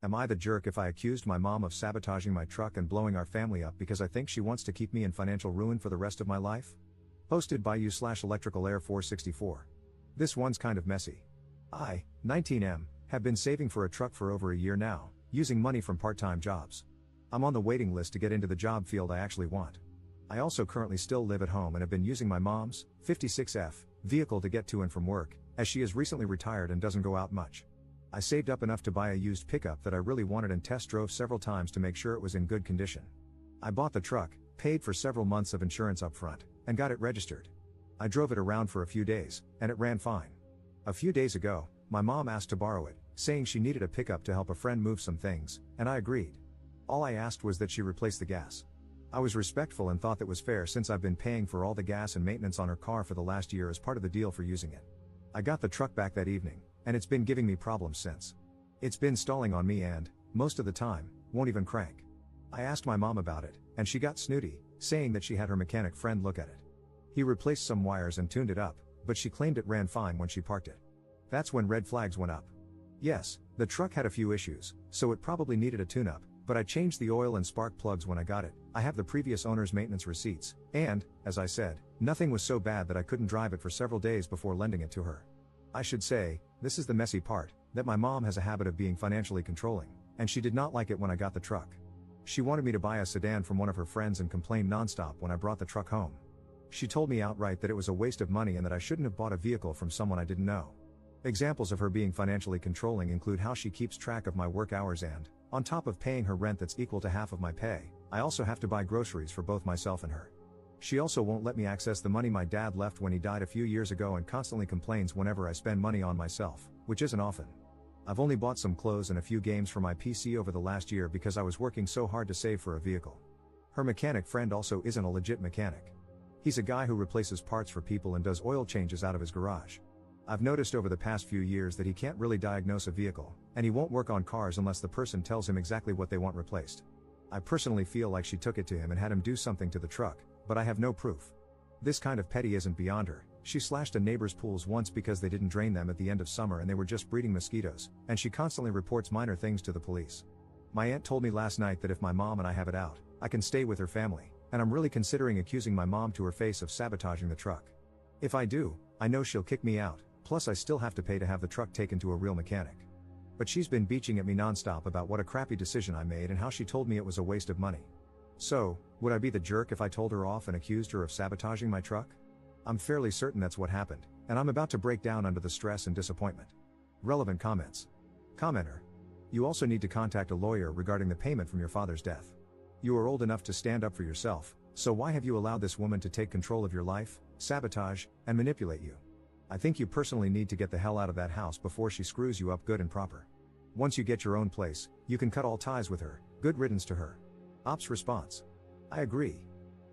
Am I the jerk if I accused my mom of sabotaging my truck and blowing our family up because I think she wants to keep me in financial ruin for the rest of my life? Posted by you/electricalair464. This one's kind of messy. I, 19M, have been saving for a truck for over a year now, using money from part-time jobs. I'm on the waiting list to get into the job field I actually want. I also currently still live at home and have been using my mom's 56F vehicle to get to and from work, as she is recently retired and doesn't go out much. I saved up enough to buy a used pickup that I really wanted and test drove several times to make sure it was in good condition. I bought the truck, paid for several months of insurance up front, and got it registered. I drove it around for a few days, and it ran fine. A few days ago, my mom asked to borrow it, saying she needed a pickup to help a friend move some things, and I agreed. All I asked was that she replace the gas. I was respectful and thought that was fair since I've been paying for all the gas and maintenance on her car for the last year as part of the deal for using it. I got the truck back that evening, and it's been giving me problems since. It's been stalling on me and, most of the time, won't even crank. I asked my mom about it, and she got snooty, saying that she had her mechanic friend look at it. He replaced some wires and tuned it up, but she claimed it ran fine when she parked it. That's when red flags went up. Yes, the truck had a few issues, so it probably needed a tune-up, but I changed the oil and spark plugs when I got it. I have the previous owner's maintenance receipts, and, as I said, nothing was so bad that I couldn't drive it for several days before lending it to her. I should say, this is the messy part, that my mom has a habit of being financially controlling, and she did not like it when I got the truck. She wanted me to buy a sedan from one of her friends and complained nonstop when I brought the truck home. She told me outright that it was a waste of money and that I shouldn't have bought a vehicle from someone I didn't know. Examples of her being financially controlling include how she keeps track of my work hours and, on top of paying her rent that's equal to half of my pay, I also have to buy groceries for both myself and her. She also won't let me access the money my dad left when he died a few years ago and constantly complains whenever I spend money on myself, which isn't often. I've only bought some clothes and a few games for my PC over the last year because I was working so hard to save for a vehicle. Her mechanic friend also isn't a legit mechanic. He's a guy who replaces parts for people and does oil changes out of his garage. I've noticed over the past few years that he can't really diagnose a vehicle, and he won't work on cars unless the person tells him exactly what they want replaced. I personally feel like she took it to him and had him do something to the truck, but I have no proof. This kind of petty isn't beyond her. She slashed a neighbor's pools once because they didn't drain them at the end of summer and they were just breeding mosquitoes, and she constantly reports minor things to the police. My aunt told me last night that if my mom and I have it out, I can stay with her family, and I'm really considering accusing my mom to her face of sabotaging the truck. If I do, I know she'll kick me out, plus I still have to pay to have the truck taken to a real mechanic. But she's been beaching at me nonstop about what a crappy decision I made and how she told me it was a waste of money. So, would I be the jerk if I told her off and accused her of sabotaging my truck? I'm fairly certain that's what happened, and I'm about to break down under the stress and disappointment. Relevant comments. Commenter. You also need to contact a lawyer regarding the payment from your father's death. You are old enough to stand up for yourself, so why have you allowed this woman to take control of your life, sabotage, and manipulate you? I think you personally need to get the hell out of that house before she screws you up good and proper. Once you get your own place, you can cut all ties with her. Good riddance to her. Ops response. I agree.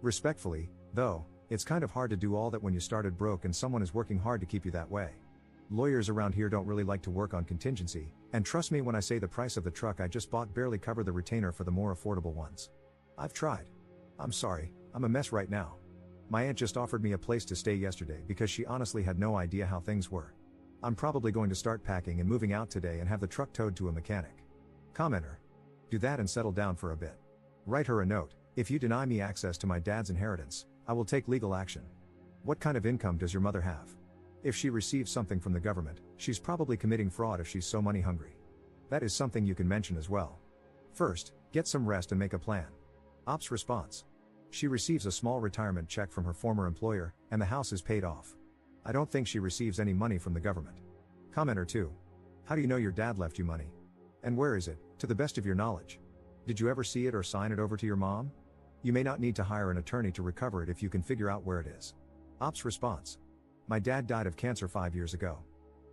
Respectfully, though, it's kind of hard to do all that when you started broke and someone is working hard to keep you that way. Lawyers around here don't really like to work on contingency, and trust me when I say the price of the truck I just bought barely covered the retainer for the more affordable ones. I've tried. I'm sorry, I'm a mess right now. My aunt just offered me a place to stay yesterday because she honestly had no idea how things were. I'm probably going to start packing and moving out today and have the truck towed to a mechanic. Commenter. Do that and settle down for a bit. Write her a note. If you deny me access to my dad's inheritance, I will take legal action. What kind of income does your mother have? If she receives something from the government, she's probably committing fraud if she's so money hungry. That is something you can mention as well. First, get some rest and make a plan. Ops response. She receives a small retirement check from her former employer, and the house is paid off. I don't think she receives any money from the government. Commenter 2. How do you know your dad left you money? And where is it, to the best of your knowledge? Did you ever see it or sign it over to your mom? You may not need to hire an attorney to recover it if you can figure out where it is. Ops response. My dad died of cancer 5 years ago.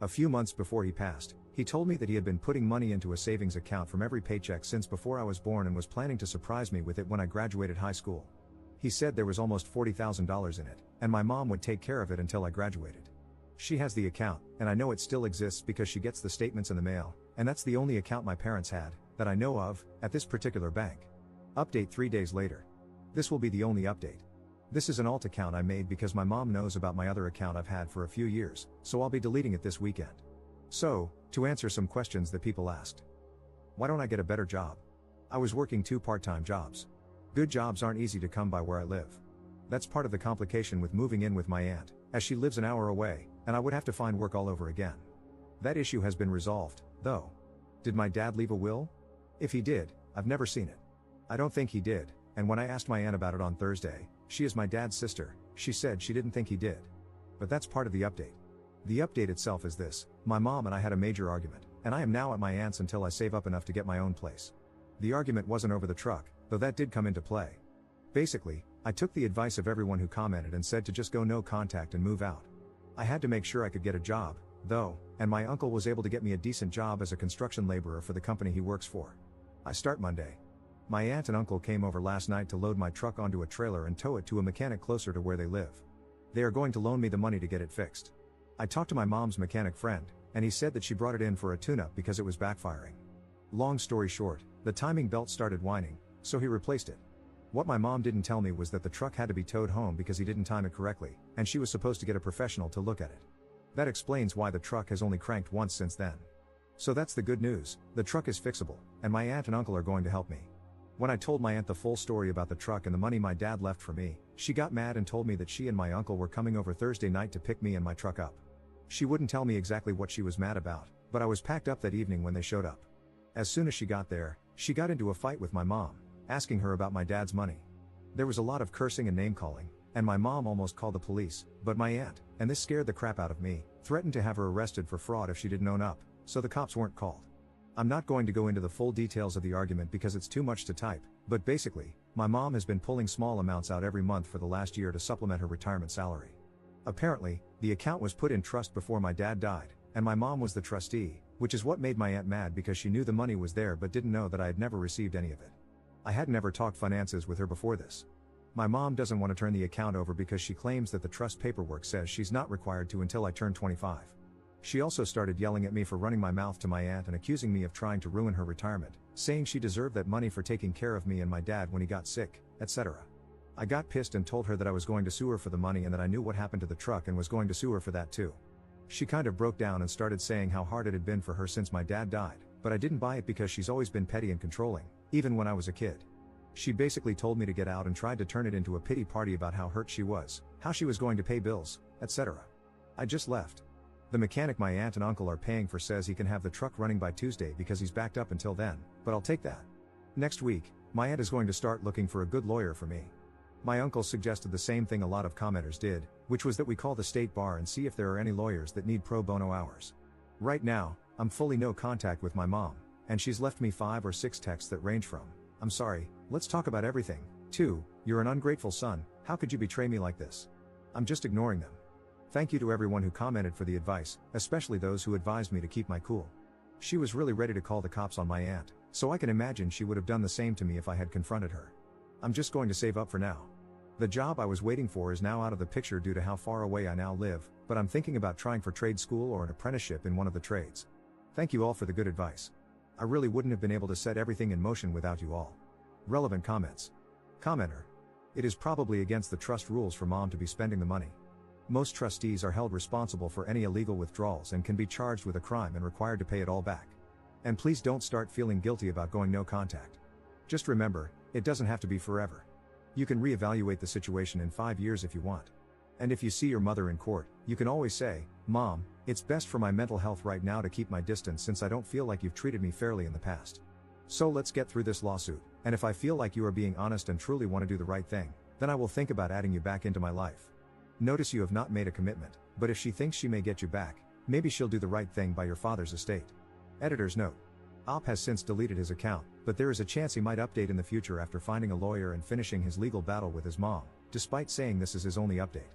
A few months before he passed, he told me that he had been putting money into a savings account from every paycheck since before I was born and was planning to surprise me with it when I graduated high school. He said there was almost $40,000 in it, and my mom would take care of it until I graduated. She has the account, and I know it still exists because she gets the statements in the mail, and that's the only account my parents had, that I know of, at this particular bank. Update 3 days later. This will be the only update. This is an alt account I made because my mom knows about my other account I've had for a few years, so I'll be deleting it this weekend. So, to answer some questions that people asked. Why don't I get a better job? I was working 2 part-time jobs. Good jobs aren't easy to come by where I live. That's part of the complication with moving in with my aunt, as she lives an hour away, and I would have to find work all over again. That issue has been resolved, though. Did my dad leave a will? If he did, I've never seen it. I don't think he did, and when I asked my aunt about it on Thursday, she is my dad's sister, she said she didn't think he did. But that's part of the update. The update itself is this: my mom and I had a major argument, and I am now at my aunt's until I save up enough to get my own place. The argument wasn't over the truck, though that did come into play. Basically, I took the advice of everyone who commented and said to just go no contact and move out. I had to make sure I could get a job, though, and my uncle was able to get me a decent job as a construction laborer for the company he works for. I start Monday. My aunt and uncle came over last night to load my truck onto a trailer and tow it to a mechanic closer to where they live. They are going to loan me the money to get it fixed. I talked to my mom's mechanic friend, and he said that she brought it in for a tune-up because it was backfiring. Long story short, the timing belt started whining, so he replaced it. What my mom didn't tell me was that the truck had to be towed home because he didn't time it correctly, and she was supposed to get a professional to look at it. That explains why the truck has only cranked once since then. So that's the good news: the truck is fixable, and my aunt and uncle are going to help me. When I told my aunt the full story about the truck and the money my dad left for me, she got mad and told me that she and my uncle were coming over Thursday night to pick me and my truck up. She wouldn't tell me exactly what she was mad about, but I was packed up that evening when they showed up. As soon as she got there, she got into a fight with my mom, asking her about my dad's money. There was a lot of cursing and name-calling, and my mom almost called the police, but my aunt, and this scared the crap out of me, threatened to have her arrested for fraud if she didn't own up, so the cops weren't called. I'm not going to go into the full details of the argument because it's too much to type, but basically, my mom has been pulling small amounts out every month for the last year to supplement her retirement salary. Apparently, the account was put in trust before my dad died, and my mom was the trustee, which is what made my aunt mad because she knew the money was there but didn't know that I had never received any of it. I had never talked finances with her before this. My mom doesn't want to turn the account over because she claims that the trust paperwork says she's not required to until I turn 25. She also started yelling at me for running my mouth to my aunt and accusing me of trying to ruin her retirement, saying she deserved that money for taking care of me and my dad when he got sick, etc. I got pissed and told her that I was going to sue her for the money and that I knew what happened to the truck and was going to sue her for that too. She kind of broke down and started saying how hard it had been for her since my dad died, but I didn't buy it because she's always been petty and controlling, even when I was a kid. She basically told me to get out and tried to turn it into a pity party about how hurt she was, how she was going to pay bills, etc. I just left. The mechanic my aunt and uncle are paying for says he can have the truck running by Tuesday because he's backed up until then, but I'll take that. Next week, my aunt is going to start looking for a good lawyer for me. My uncle suggested the same thing a lot of commenters did, which was that we call the state bar and see if there are any lawyers that need pro bono hours. Right now, I'm fully no contact with my mom, and she's left me 5 or 6 texts that range from, "I'm sorry, let's talk about everything," to, "You're an ungrateful son, how could you betray me like this?" I'm just ignoring them. Thank you to everyone who commented for the advice, especially those who advised me to keep my cool. She was really ready to call the cops on my aunt, so I can imagine she would have done the same to me if I had confronted her. I'm just going to save up for now. The job I was waiting for is now out of the picture due to how far away I now live, but I'm thinking about trying for trade school or an apprenticeship in one of the trades. Thank you all for the good advice. I really wouldn't have been able to set everything in motion without you all. Relevant comments. Commenter. It is probably against the trust rules for mom to be spending the money. Most trustees are held responsible for any illegal withdrawals and can be charged with a crime and required to pay it all back. And please don't start feeling guilty about going no contact. Just remember, it doesn't have to be forever. You can reevaluate the situation in 5 years if you want. And if you see your mother in court, you can always say, "Mom, it's best for my mental health right now to keep my distance since I don't feel like you've treated me fairly in the past. So let's get through this lawsuit, and if I feel like you are being honest and truly want to do the right thing, then I will think about adding you back into my life." Notice you have not made a commitment, but if she thinks she may get you back, maybe she'll do the right thing by your father's estate. Editor's note. Op has since deleted his account, but there is a chance he might update in the future after finding a lawyer and finishing his legal battle with his mom, despite saying this is his only update.